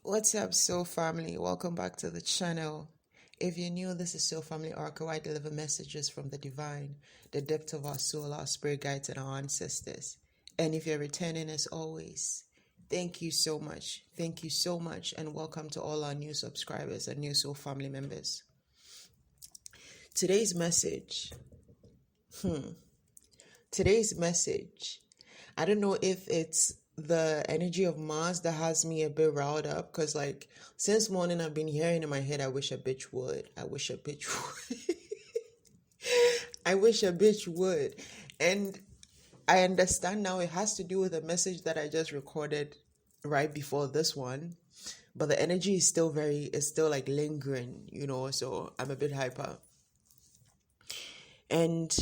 What's up, Soul Family? Welcome back to the channel. If you're new, this is soulfamilyoracle. I deliver messages from the divine, the depth of our soul, our spirit guides, and our ancestors. And if you're returning, as always, thank you so much. Thank you so much, and welcome to all our new subscribers and new Soul Family members. Today's message. Today's message. I don't know if it's the energy of Mars that has me a bit riled up, because since morning I've been hearing in my head, I wish a bitch would. I wish a bitch would. I wish a bitch would. And I understand now it has to do with the message that I just recorded right before this one. But the energy is still lingering, so I'm a bit hyper. And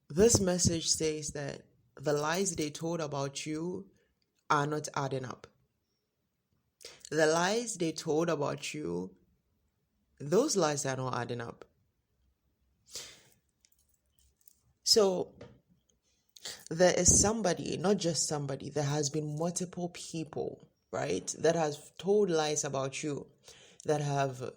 this message says that the lies they told about you are not adding up. The lies they told about you, those lies are not adding up. So there is somebody, not just somebody, there has been multiple people, right, that has told lies about you, that have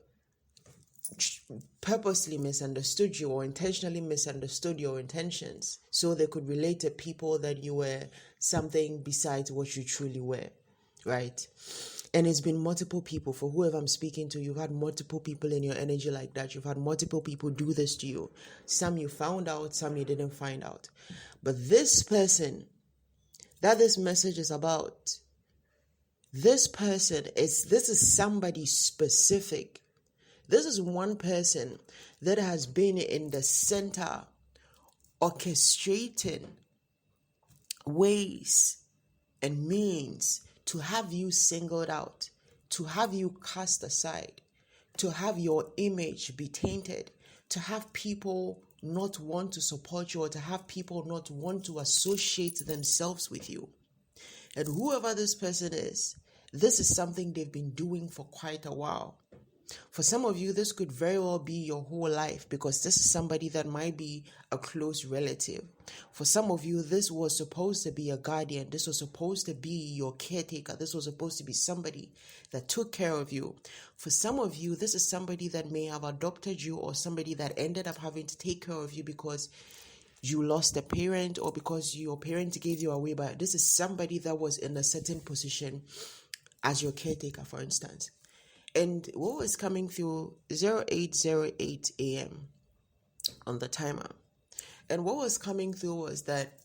purposely misunderstood you or intentionally misunderstood your intentions so they could relate to people that you were something besides what you truly were, right? And it's been multiple people. For whoever I'm speaking to, you've had multiple people in your energy like that. You've had multiple people do this to you. Some you found out, some you didn't find out. But this person that this message is about, this is somebody specific. This is one person that has been in the center, orchestrating ways and means to have you singled out, to have you cast aside, to have your image be tainted, to have people not want to support you, or to have people not want to associate themselves with you. And whoever this person is, this is something they've been doing for quite a while. For some of you, this could very well be your whole life, because this is somebody that might be a close relative. For some of you, this was supposed to be a guardian. This was supposed to be your caretaker. This was supposed to be somebody that took care of you. For some of you, this is somebody that may have adopted you, or somebody that ended up having to take care of you because you lost a parent, or because your parent gave you away. But this is somebody that was in a certain position as your caretaker, for instance. And what was coming through 0808 a.m. on the timer. And what was coming through was that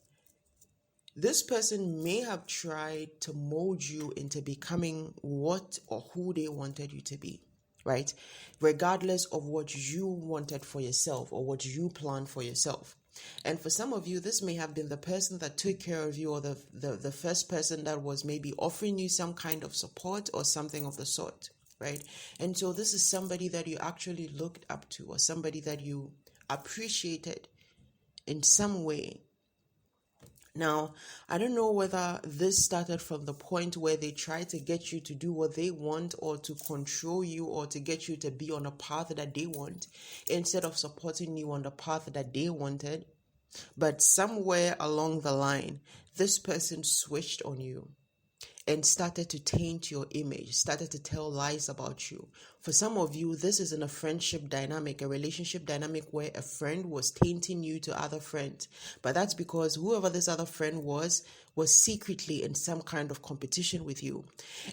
this person may have tried to mold you into becoming what or who they wanted you to be, right? Regardless of what you wanted for yourself or what you planned for yourself. And for some of you, this may have been the person that took care of you, or the first person that was maybe offering you some kind of support or something of the sort. Right? And so this is somebody that you actually looked up to, or somebody that you appreciated in some way. Now, I don't know whether this started from the point where they tried to get you to do what they want, or to control you, or to get you to be on a path that they want instead of supporting you on the path that they wanted. But somewhere along the line, this person switched on you and started to taint your image, started to tell lies about you. For some of you, this is in a friendship dynamic, a relationship dynamic where a friend was tainting you to other friends. But that's because whoever this other friend was secretly in some kind of competition with you.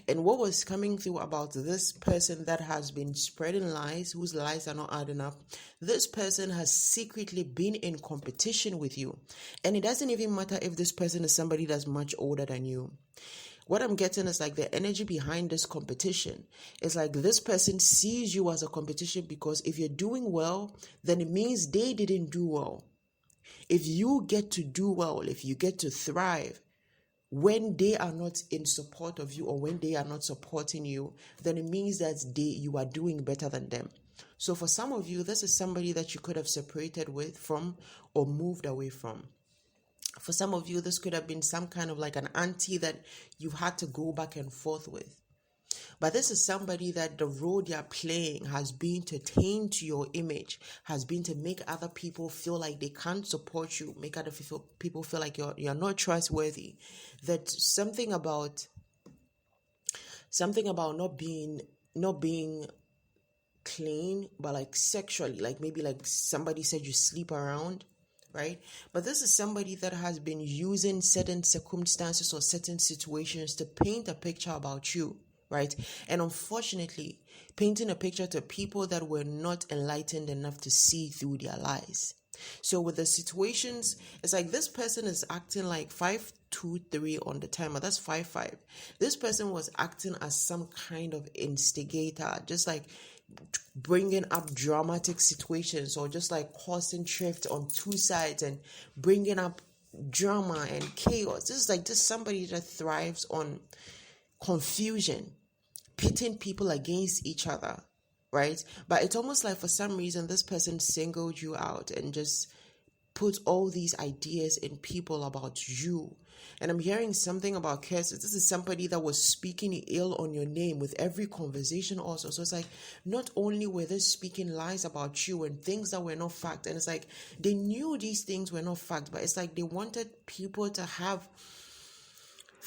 And what was coming through about this person that has been spreading lies, whose lies are not adding up, this person has secretly been in competition with you. And it doesn't even matter if this person is somebody that's much older than you. What I'm getting is the energy behind this competition is this person sees you as a competition, because if you're doing well, then it means they didn't do well. If you get to do well, if you get to thrive, when they are not in support of you, or when they are not supporting you, then it means that you are doing better than them. So for some of you, this is somebody that you could have separated from or moved away from. For some of you, this could have been some kind of an auntie that you had to go back and forth with. But this is somebody that the role they are playing has been to taint your image, has been to make other people feel like they can't support you, make other people feel like you're not trustworthy. That something about something about not being clean, but like sexually, like maybe like somebody said you sleep around, right? But this is somebody that has been using certain circumstances or certain situations to paint a picture about you, right? And unfortunately, painting a picture to people that were not enlightened enough to see through their lies. So with the situations, it's like this person is acting like 523 on the timer. That's 55. This person was acting as some kind of instigator, just like bringing up dramatic situations or just like causing drift on two sides and bringing up drama and chaos. This is like just somebody that thrives on confusion, pitting people against each other, right? But it's almost like for some reason this person singled you out and just put all these ideas in people about you. And I'm hearing something about curses. This is somebody that was speaking ill on your name with every conversation also. So it's like, not only were they speaking lies about you and things that were not fact, and it's like they knew these things were not fact, but it's like they wanted people to have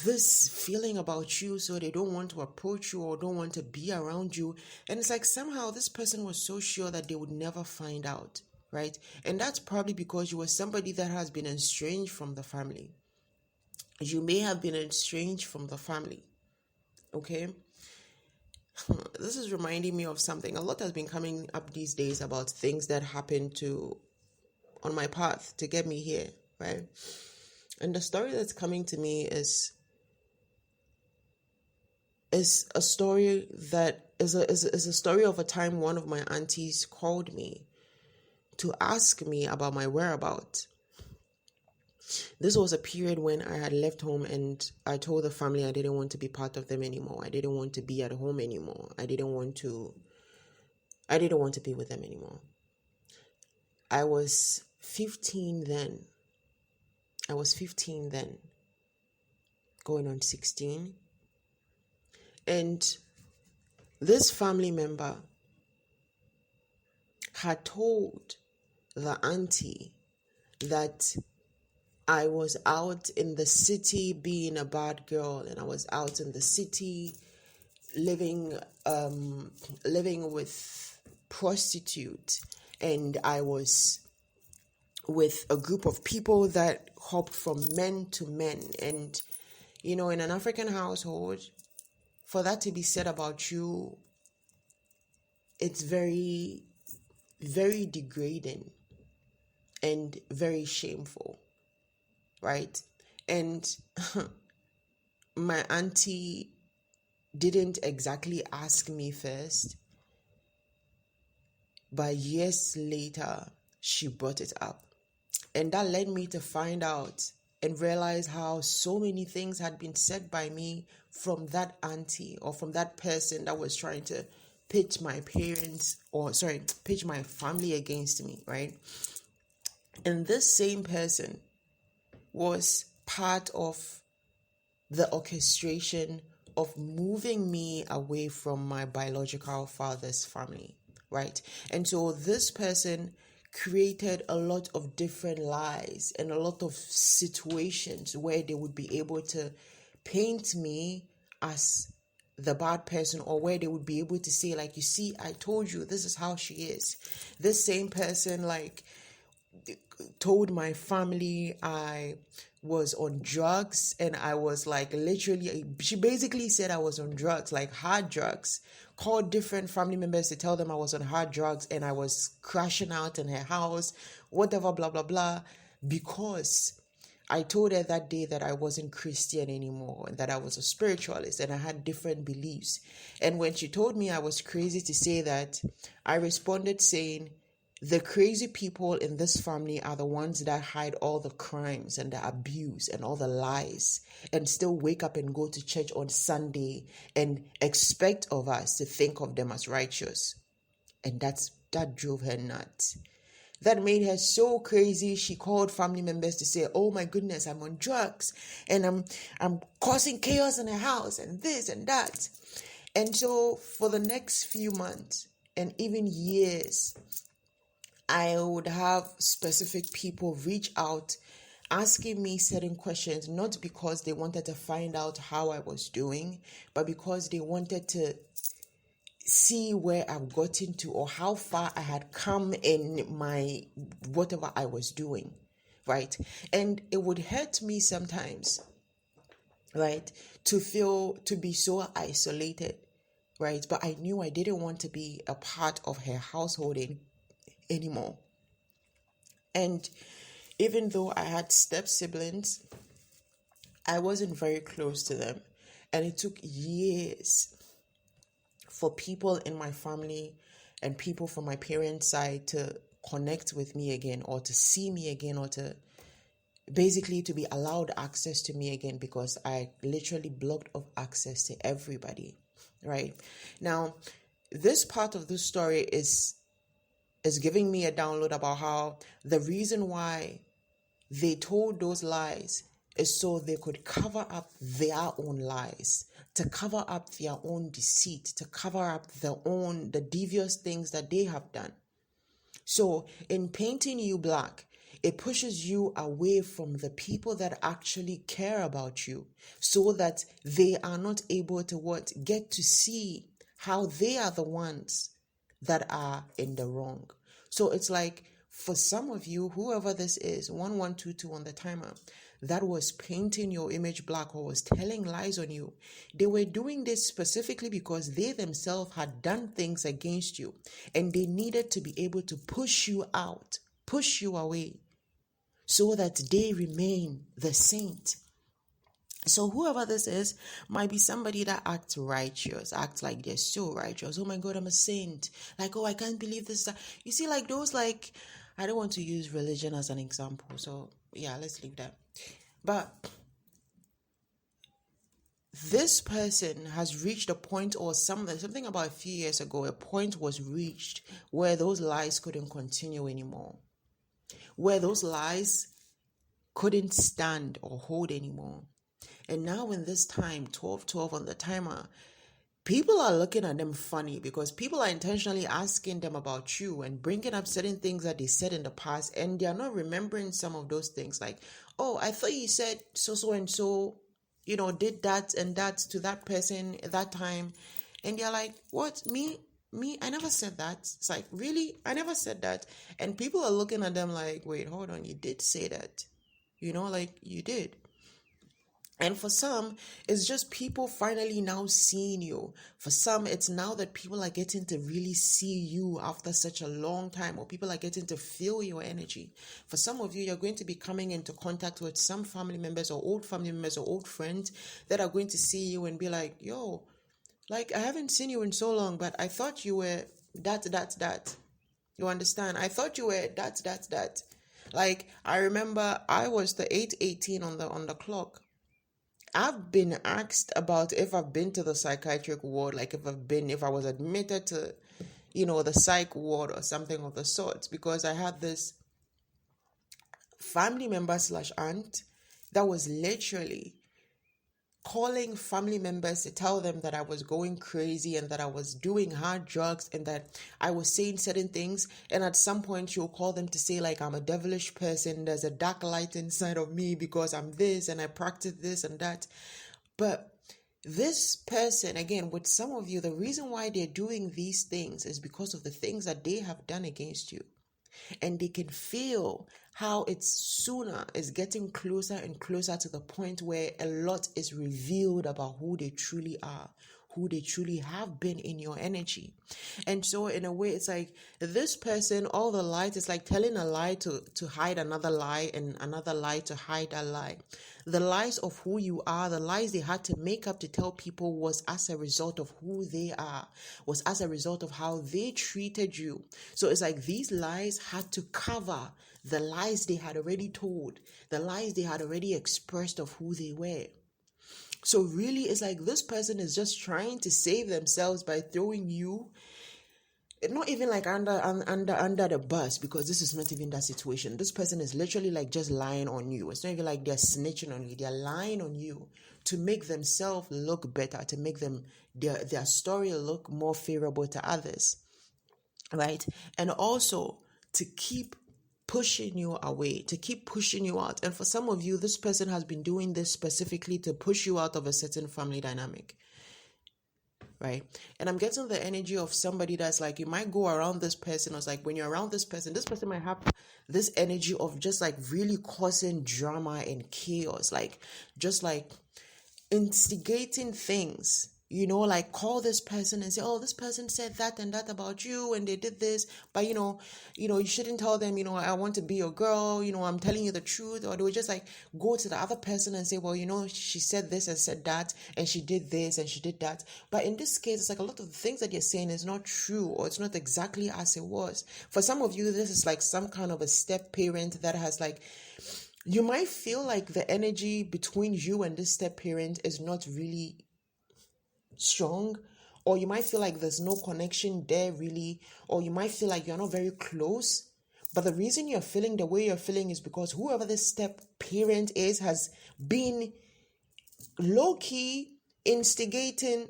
this feeling about you, so they don't want to approach you or don't want to be around you. And it's like somehow this person was so sure that they would never find out, right? And that's probably because you were somebody that has been estranged from the family. You may have been estranged from the family, okay? This is reminding me of something. A lot has been coming up these days about things that happened on my path to get me here, right? And the story that's coming to me is a story that is a story of a time one of my aunties called me to ask me about my whereabouts. This was a period when I had left home and I told the family I didn't want to be part of them anymore. I didn't want to be at home anymore. I didn't want to be with them anymore. I was 15 then. Going on 16. And this family member had told the auntie that I was out in the city being a bad girl, and I was out in the city living with prostitute, and I was with a group of people that hopped from men to men. And in an African household, for that to be said about you, it's very, very degrading and very shameful, right? And my auntie didn't exactly ask me first, but years later, she brought it up. And that led me to find out and realize how so many things had been said by me from that auntie or from that person that was trying to pitch my family against me, right? And this same person was part of the orchestration of moving me away from my biological father's family, right? And so this person created a lot of different lies and a lot of situations where they would be able to paint me as the bad person, or where they would be able to say, like, you see, I told you, this is how she is. This same person, like, told my family I was on drugs, and I was like, literally, she basically said I was on drugs, like hard drugs, called different family members to tell them I was on hard drugs and I was crashing out in her house, whatever, blah, blah, blah, because I told her that day that I wasn't Christian anymore and that I was a spiritualist and I had different beliefs. And when she told me I was crazy to say that, I responded saying, the crazy people in this family are the ones that hide all the crimes and the abuse and all the lies and still wake up and go to church on Sunday and expect of us to think of them as righteous. And that drove her nuts. That made her so crazy. She called family members to say, oh my goodness, I'm on drugs and I'm causing chaos in her house and this and that. And so for the next few months and even years, I would have specific people reach out asking me certain questions, not because they wanted to find out how I was doing, but because they wanted to see where I've gotten to or how far I had come in my whatever I was doing, right? And it would hurt me sometimes, right, to be so isolated, right? But I knew I didn't want to be a part of her household anymore. And even though I had step siblings, I wasn't very close to them. And it took years for people in my family and people from my parents' side to connect with me again, or to see me again, or to basically to be allowed access to me again, because I literally blocked off access to everybody, right? Now, this part of the story is giving me a download about how the reason why they told those lies is so they could cover up their own lies, to cover up their own deceit, to cover up the devious things that they have done. So in painting you black, it pushes you away from the people that actually care about you, so that they are not able to get to see how they are the ones that are in the wrong. So it's like, for some of you, whoever this is, 1122 on the timer, that was painting your image black or was telling lies on you, they were doing this specifically because they themselves had done things against you, and they needed to be able to push you out, push you away, so that they remain the saint. So whoever this is might be somebody that acts righteous, acts like they're so righteous. Oh my God, I'm a saint. Like, oh, I can't believe this. You see, like those, like, I don't want to use religion as an example. So yeah, let's leave that. But this person has reached a point, or something about a few years ago, a point was reached where those lies couldn't continue anymore, where those lies couldn't stand or hold anymore. And now in this time, 1212 on the timer, people are looking at them funny, because people are intentionally asking them about you and bringing up certain things that they said in the past, and they are not remembering some of those things. Like, oh, I thought you said so and so, did that and that to that person at that time. And they're like, what? Me, I never said that. It's like, really? I never said that. And people are looking at them like, wait, hold on, you did say that. Like, you did. And for some, it's just people finally now seeing you. For some, it's now that people are getting to really see you after such a long time, or people are getting to feel your energy. For some of you, you're going to be coming into contact with some family members or old family members or old friends that are going to see you and be like, yo, like, I haven't seen you in so long, but I thought you were that. You understand? I thought you were that. Like, I remember I was the 818 on the clock. I've been asked about if I've been to the psychiatric ward, like if I was admitted to, the psych ward or something of the sort, because I had this family member / aunt that was literally calling family members to tell them that I was going crazy and that I was doing hard drugs and that I was saying certain things. And at some point she'll call them to say, like, I'm a devilish person. There's a dark light inside of me because I'm this and I practice this and that. But this person, again, with some of you, the reason why they're doing these things is because of the things that they have done against you. And they can feel how it's sooner is getting closer and closer to the point where a lot is revealed about who they truly are, who they truly have been in your energy. And so in a way, it's like this person, all the lies, it's like telling a lie to hide another lie, and another lie to hide a lie. The lies of who you are, the lies they had to make up to tell people, was as a result of who they are, was as a result of how they treated you. So it's like these lies had to cover the lies they had already told, the lies they had already expressed of who they were. So really, it's like this person is just trying to save themselves by throwing you, not even like under the bus, because this is not even that situation. This person is literally like just lying on you. It's not even like they're snitching on you. They're lying on you to make themselves look better, to make their story look more favorable to others, right? And also to keep pushing you away, to keep pushing you out. And for some of you, this person has been doing this specifically to push you out of a certain family dynamic, right? And I'm getting the energy of somebody that's like, you might go around this person, or it's like when you're around this person might have this energy of just like really causing drama and chaos, like just like instigating things, like call this person and say, oh, this person said that and that about you and they did this, but you shouldn't tell them, I want to be your girl, I'm telling you the truth. Or they would just like go to the other person and say, well, she said this and said that and she did this and she did that. But in this case, it's like a lot of the things that you're saying is not true, or it's not exactly as it was. For some of you, this is like some kind of a step parent that has like, you might feel like the energy between you and this step parent is not really strong, or you might feel like there's no connection there really, or you might feel like you're not very close. But the reason you're feeling the way you're feeling is because whoever this step parent is has been low-key instigating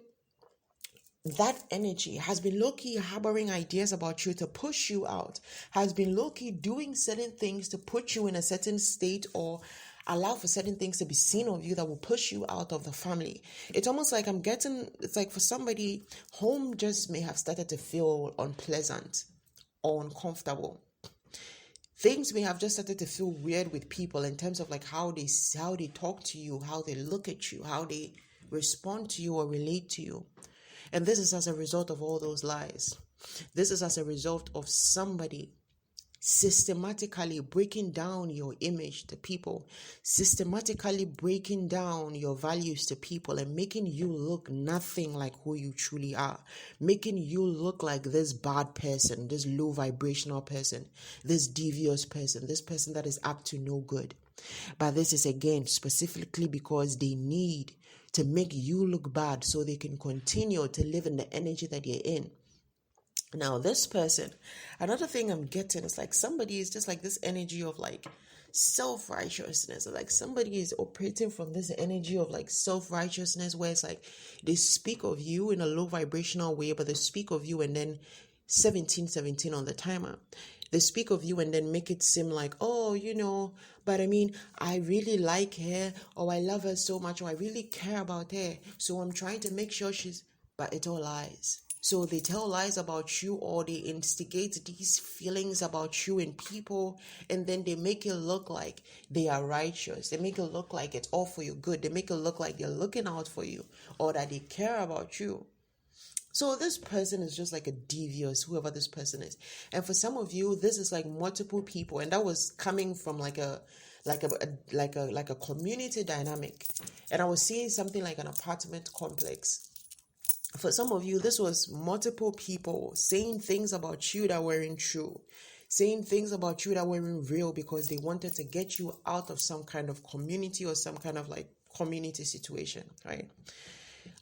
that energy, has been low-key harboring ideas about you to push you out, has been low-key doing certain things to put you in a certain state, or allow for certain things to be seen of you that will push you out of the family. It's almost like it's like for somebody, home just may have started to feel unpleasant or uncomfortable. Things may have just started to feel weird with people in terms of like how they talk to you, how they look at you, how they respond to you or relate to you. And this is as a result of all those lies. This is as a result of somebody systematically breaking down your image to people, systematically breaking down your values to people, and making you look nothing like who you truly are, making you look like this bad person, this low vibrational person, this devious person, this person that is up to no good. But this is again specifically because they need to make you look bad so they can continue to live in the energy that you're in. Now, this person, another thing I'm getting is like somebody is just like this energy of like self-righteousness, or like somebody is operating from this energy of like self-righteousness where it's like they speak of you in a low vibrational way, but they speak of you and then 1717 on the timer. They speak of you and then make it seem like, oh, but I mean, I really like her, or I love her so much, or I really care about her, so I'm trying to make sure but it's all lies. So they tell lies about you, or they instigate these feelings about you in people, and then they make it look like they are righteous. They make it look like it's all for your good. They make it look like they're looking out for you, or that they care about you. So this person is just like a devious, whoever this person is. And for some of you, this is like multiple people, and that was coming from like a community dynamic. And I was seeing something like an apartment complex. For some of you, this was multiple people saying things about you that weren't true, saying things about you that weren't real, because they wanted to get you out of some kind of community or some kind of like community situation, right?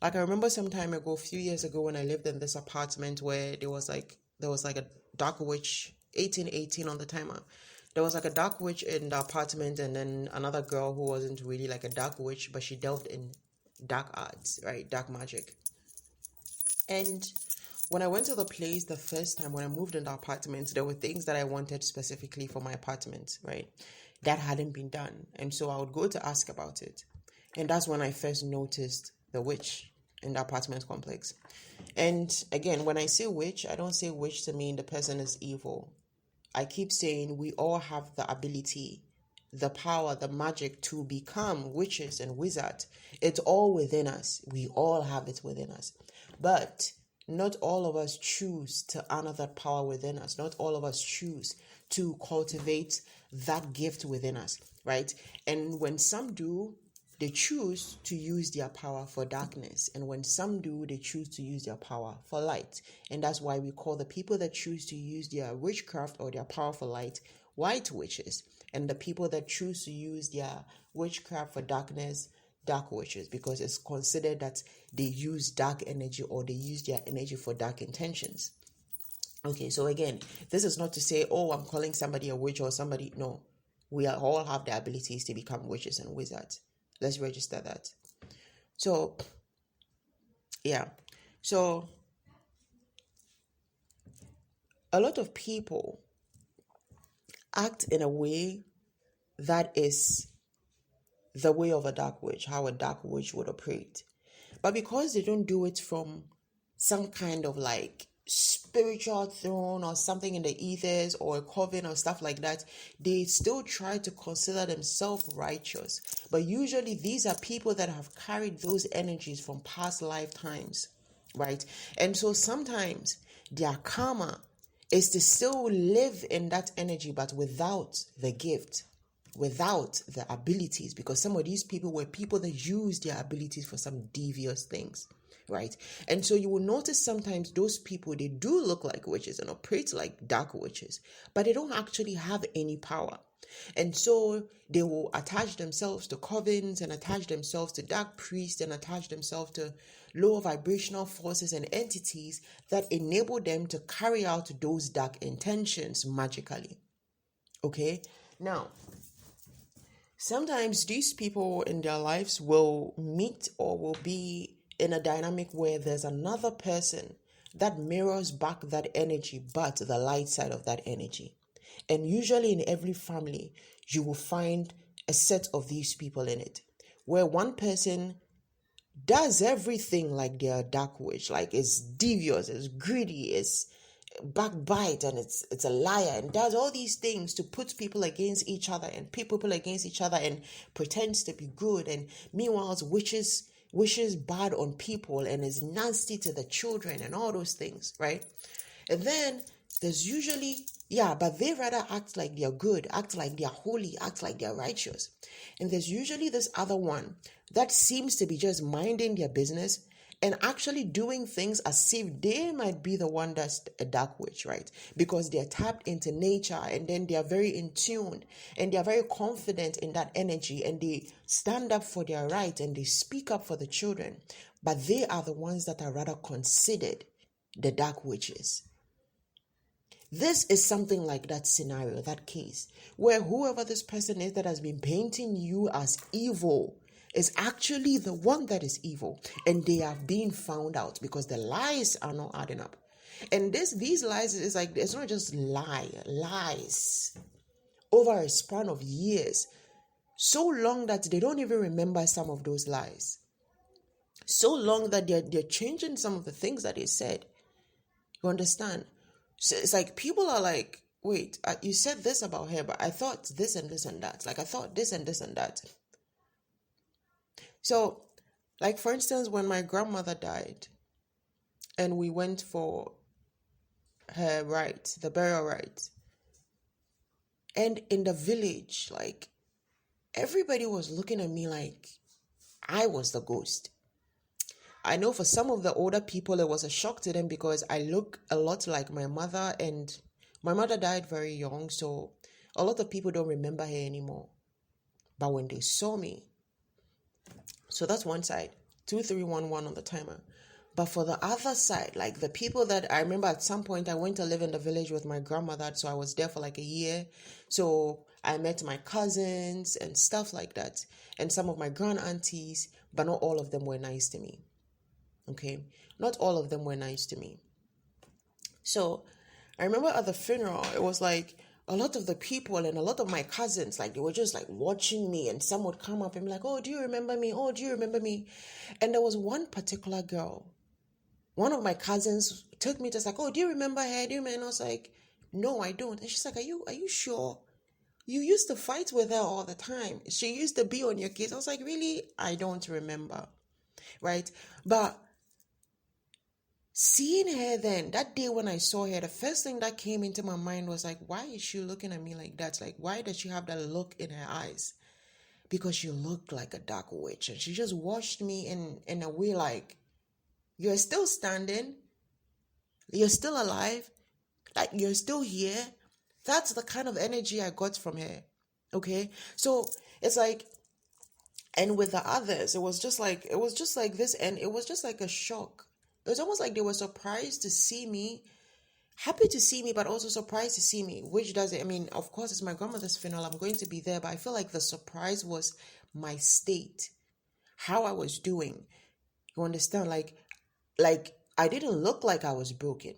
Like I remember some time ago, a few years ago, when I lived in this apartment where there was like a dark witch, 1818 on the timer. There was like a dark witch in the apartment, and then another girl who wasn't really like a dark witch, but she delved in dark arts, right? Dark magic. And when I went to the place the first time, when I moved in the apartment, there were things that I wanted specifically for my apartment, right? That hadn't been done. And so I would go to ask about it. And that's when I first noticed the witch in the apartment complex. And again, when I say witch, I don't say witch to mean the person is evil. I keep saying we all have the ability, the power, the magic to become witches and wizards. It's all within us. We all have it within us. But not all of us choose to honor that power within us. Not all of us choose to cultivate that gift within us, right? And when some do, they choose to use their power for darkness. And when some do, they choose to use their power for light. And that's why we call the people that choose to use their witchcraft or their power for light white witches. And the people that choose to use their witchcraft for darkness, dark witches, because it's considered that they use dark energy or they use their energy for dark intentions. Okay, so again, this is not to say, oh, I'm calling somebody a witch or somebody. No, we all have the abilities to become witches and wizards. Let's register that. So, yeah. So, a lot of people act in a way that is the way of a dark witch, how a dark witch would operate. But because they don't do it from some kind of like spiritual throne or something in the ethers or a coven or stuff like that, they still try to consider themselves righteous. But usually these are people that have carried those energies from past lifetimes, right? And so sometimes their karma is to still live in that energy, but without the gift, without the abilities, because some of these people were people that used their abilities for some devious things, right? And so you will notice sometimes those people, they do look like witches and operate like dark witches, but they don't actually have any power. And so they will attach themselves to covens and attach themselves to dark priests and attach themselves to lower vibrational forces and entities that enable them to carry out those dark intentions magically. Okay? Now, sometimes these people in their lives will meet or will be in a dynamic where there's another person that mirrors back that energy, but the light side of that energy. And usually in every family, you will find a set of these people in it, where one person does everything like they're a dark witch, like it's devious, it's greedy, it's backbite, and it's a liar, and does all these things to put people against each other and pit people against each other and pretends to be good, and meanwhile wishes bad on people and is nasty to the children and all those things, right? And then there's usually, but they rather act like they're good, act like they're holy, act like they're righteous. And there's usually this other one that seems to be just minding their business and actually doing things as if they might be the one that's a dark witch, right? Because they're tapped into nature, and then they are very in tune and they are very confident in that energy, and they stand up for their right and they speak up for the children. But they are the ones that are rather considered the dark witches. This is something like that scenario, that case, where whoever this person is that has been painting you as evil is actually the one that is evil, and they are being found out because the lies are not adding up. And these lies is like, it's not just lies over a span of years, so long that they don't even remember some of those lies, so long that they're changing some of the things that they said. You understand? So it's like people are like, wait, you said this about her, but I thought this and this and that. Like I thought this and this and that. So, like for instance, when my grandmother died and we went for her rites, the burial rites, and in the village, like everybody was looking at me like I was the ghost. I know for some of the older people, it was a shock to them because I look a lot like my mother, and my mother died very young, so a lot of people don't remember her anymore. But when they saw me, so that's one side, 2311 on the timer. But for the other side, like the people that I remember at some point, I went to live in the village with my grandmother, so I was there for like a year. So I met my cousins and stuff like that, and some of my grand aunties, but not all of them were nice to me. Okay, not all of them were nice to me. So I remember at the funeral, it was like a lot of the people and a lot of my cousins, like they were just like watching me, and some would come up and be like, oh, do you remember me? Oh, do you remember me? And there was one particular girl, one of my cousins took me to like, oh, do you remember her? Do you remember? And I was like, no, I don't. And she's like, are you sure? You used to fight with her all the time. She used to be on your case. I was like, really? I don't remember. Right? But seeing her then, that day when I saw her, the first thing that came into my mind was like, why is she looking at me like that? Like, why does she have that look in her eyes? Because she looked like a dark witch. And she just watched me in a way like, you're still standing, you're still alive, like you're still here. That's the kind of energy I got from her. Okay? So it's like, and with the others, it was just like this, and it was just like a shock. It was almost like they were surprised to see me, happy to see me, but also surprised to see me, which does it. I mean, of course, it's my grandmother's funeral. I'm going to be there, but I feel like the surprise was my state, how I was doing. You understand? Like I didn't look like I was broken.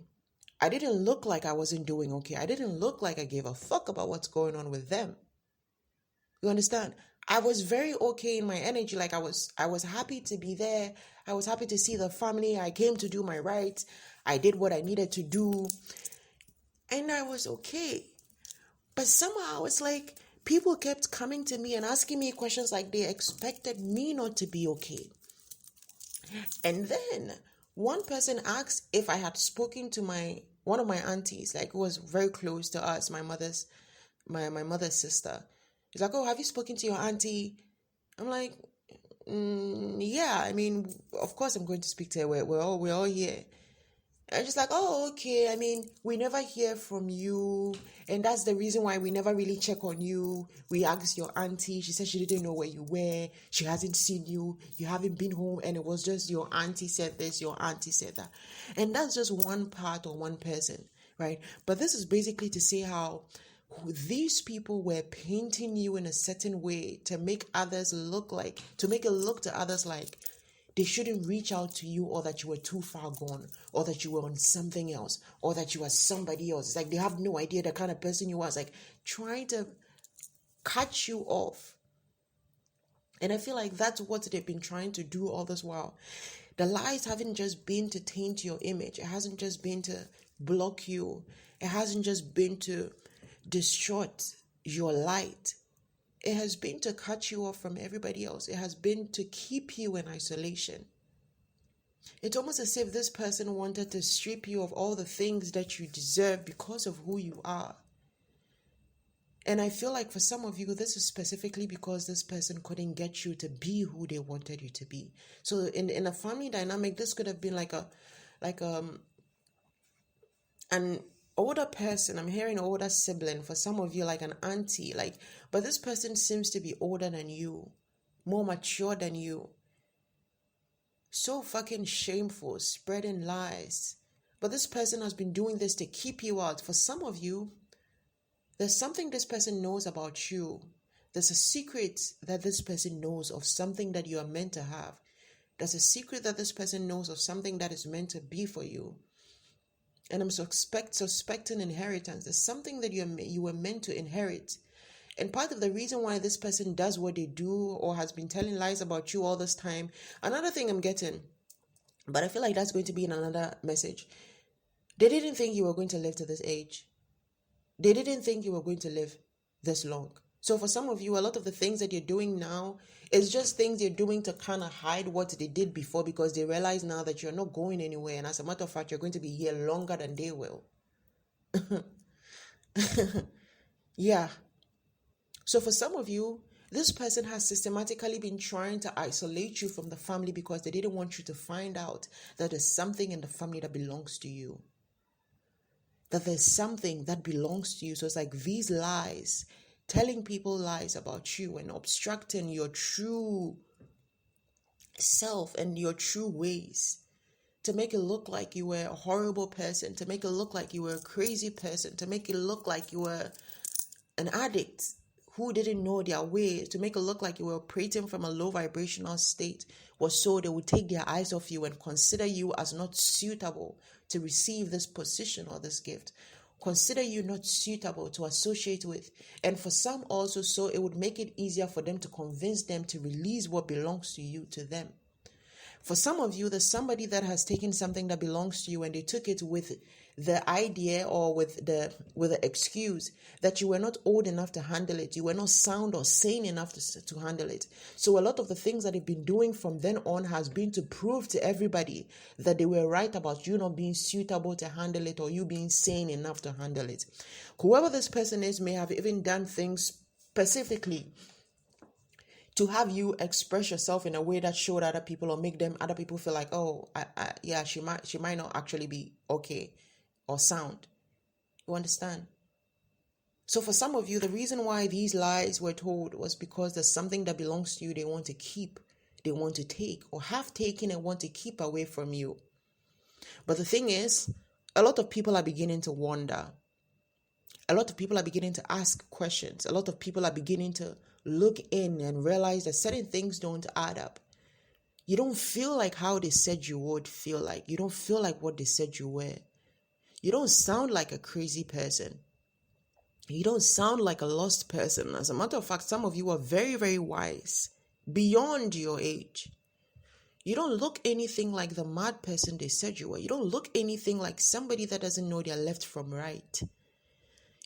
I didn't look like I wasn't doing okay. I didn't look like I gave a fuck about what's going on with them. You understand? I was very okay in my energy. Like I was happy to be there. I was happy to see the family. I came to do my rights. I did what I needed to do. And I was okay. But somehow it's like people kept coming to me and asking me questions like they expected me not to be okay. And then one person asked if I had spoken to one of my aunties, like who was very close to us, my mother's sister. He's like, "Oh, have you spoken to your auntie?" I'm like, "Yeah. I mean, of course I'm going to speak to her. We're all here." And just like, "Oh, okay. I mean, we never hear from you, and that's the reason why we never really check on you. We asked your auntie. She said she didn't know where you were. She hasn't seen you. You haven't been home, and it was just your auntie said this, your auntie said that." And that's just one part or one person, right? But this is basically to say how these people were painting you in a certain way to make it look to others like they shouldn't reach out to you, or that you were too far gone, or that you were on something else, or that you were somebody else. It's like they have no idea the kind of person you are. It's like trying to cut you off. And I feel like that's what they've been trying to do all this while. The lies haven't just been to taint your image. It hasn't just been to block you. It hasn't just been to distort your light. It has been to cut you off from everybody else. It has been to keep you in isolation. It's almost as if this person wanted to strip you of all the things that you deserve because of who you are. And I feel like for some of you, this is specifically because this person couldn't get you to be who they wanted you to be. So in a family dynamic, this could have been like an older person. I'm hearing older sibling. For some of you, like an auntie, but this person seems to be older than you, more mature than you. So fucking shameful, spreading lies. But this person has been doing this to keep you out. For some of you, there's something this person knows about you. There's a secret that this person knows of something that you are meant to have. There's a secret that this person knows of something that is meant to be for you. And I'm suspecting inheritance. There's something that you were meant to inherit. And part of the reason why this person does what they do or has been telling lies about you all this time, another thing I'm getting, but I feel like that's going to be in another message. They didn't think you were going to live to this age. They didn't think you were going to live this long. So for some of you, a lot of the things that you're doing now is just things you're doing to kind of hide what they did before, because they realize now that you're not going anywhere. And as a matter of fact, you're going to be here longer than they will. Yeah. So for some of you, this person has systematically been trying to isolate you from the family because they didn't want you to find out that there's something in the family that belongs to you. That there's something that belongs to you. So it's like these lies, telling people lies about you and obstructing your true self and your true ways, to make it look like you were a horrible person, to make it look like you were a crazy person, to make it look like you were an addict who didn't know their ways, to make it look like you were operating from a low vibrational state, was so they would take their eyes off you and consider you as not suitable to receive this position or this gift. Consider you not suitable to associate with. And for some also, so it would make it easier for them to convince them to release what belongs to you to them. For some of you, there's somebody that has taken something that belongs to you and they took it with the idea or with the excuse that you were not old enough to handle it. You were not sound or sane enough to handle it. So a lot of the things that they've been doing from then on has been to prove to everybody that they were right about you not being suitable to handle it, or you being sane enough to handle it. Whoever this person is may have even done things specifically to have you express yourself in a way that showed other people or make other people feel like, oh, yeah, she might not actually be okay or sound. You understand? So for some of you, the reason why these lies were told was because there's something that belongs to you they want to keep, they want to take, or have taken and want to keep away from you. But the thing is, a lot of people are beginning to wonder. A lot of people are beginning to ask questions. A lot of people are beginning to look in and realize that certain things don't add up. You don't feel like how they said you would feel like. You don't feel like what they said you were. You don't sound like a crazy person. You don't sound like a lost person. As a matter of fact, some of you are very, very wise, beyond your age. You don't look anything like the mad person they said you were. You don't look anything like somebody that doesn't know their left from right.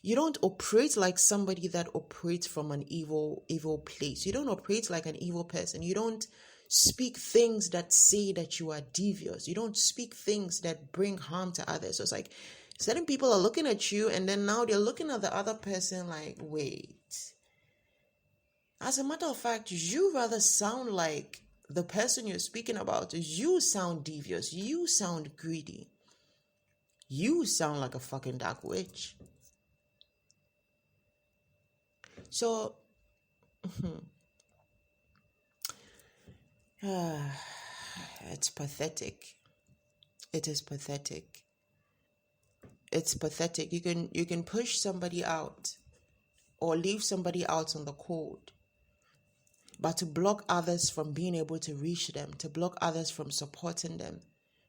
You don't operate like somebody that operates from an evil place. You don't operate like an evil person. You don't speak things that say that you are devious. You don't speak things that bring harm to others. So it's like certain people are looking at you and then now they're looking at the other person like, wait. As a matter of fact, you rather sound like the person you're speaking about. You sound devious. You sound greedy. You sound like a fucking dark witch. So, it's pathetic. It is pathetic. It's pathetic. You can push somebody out or leave somebody out on the cold, but to block others from being able to reach them, to block others from supporting them,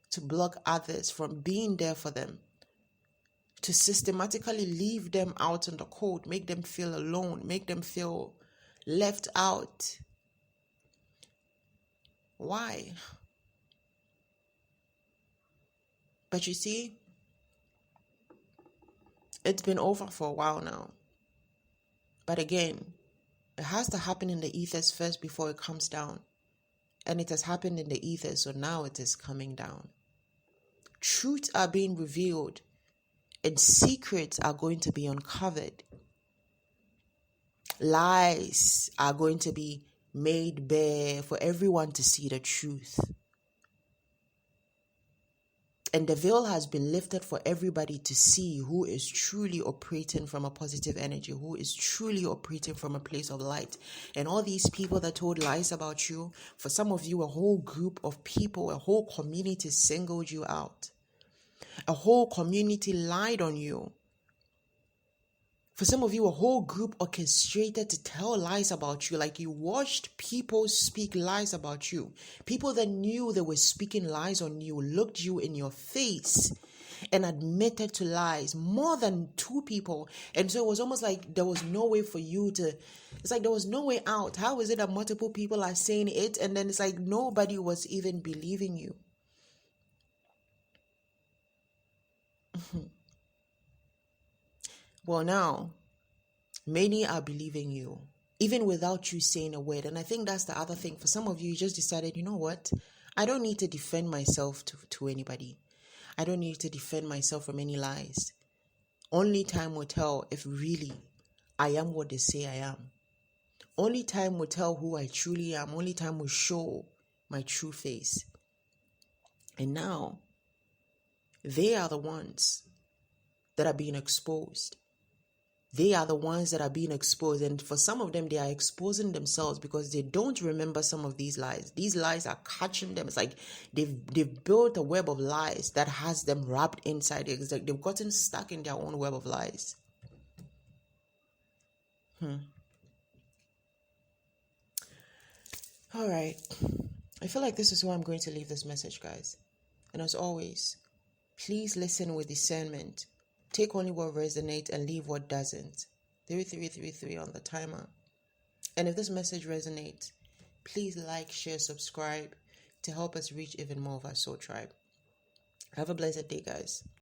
to block others from being there for them, to systematically leave them out in the cold, make them feel alone, make them feel left out. Why? But you see, it's been over for a while now. But again, it has to happen in the ethers first before it comes down. And it has happened in the ethers, so now it is coming down. Truths are being revealed and secrets are going to be uncovered. Lies are going to be made bare for everyone to see the truth. And the veil has been lifted for everybody to see who is truly operating from a positive energy, who is truly operating from a place of light. And all these people that told lies about you, for some of you, a whole group of people, a whole community singled you out. A whole community lied on you. For some of you, a whole group orchestrated to tell lies about you. Like you watched people speak lies about you. People that knew they were speaking lies on you looked you in your face and admitted to lies. More than 2 people. And so it was almost like there was no way for you to... It's like there was no way out. How is it that multiple people are saying it and then it's like nobody was even believing you? Well, now, many are believing you, even without you saying a word. And I think that's the other thing. For some of you, you just decided, you know what? I don't need to defend myself to anybody. I don't need to defend myself from any lies. Only time will tell if really I am what they say I am. Only time will tell who I truly am. Only time will show my true face. And now, they are the ones that are being exposed. They are the ones that are being exposed. And for some of them, they are exposing themselves because they don't remember some of these lies. These lies are catching them. It's like they've built a web of lies that has them wrapped inside it. It's like they've gotten stuck in their own web of lies. All right. I feel like this is where I'm going to leave this message, guys. And as always, please listen with discernment. Take only what resonates and leave what doesn't. 3333 on the timer. And if this message resonates, please like, share, subscribe to help us reach even more of our soul tribe. Have a blessed day, guys.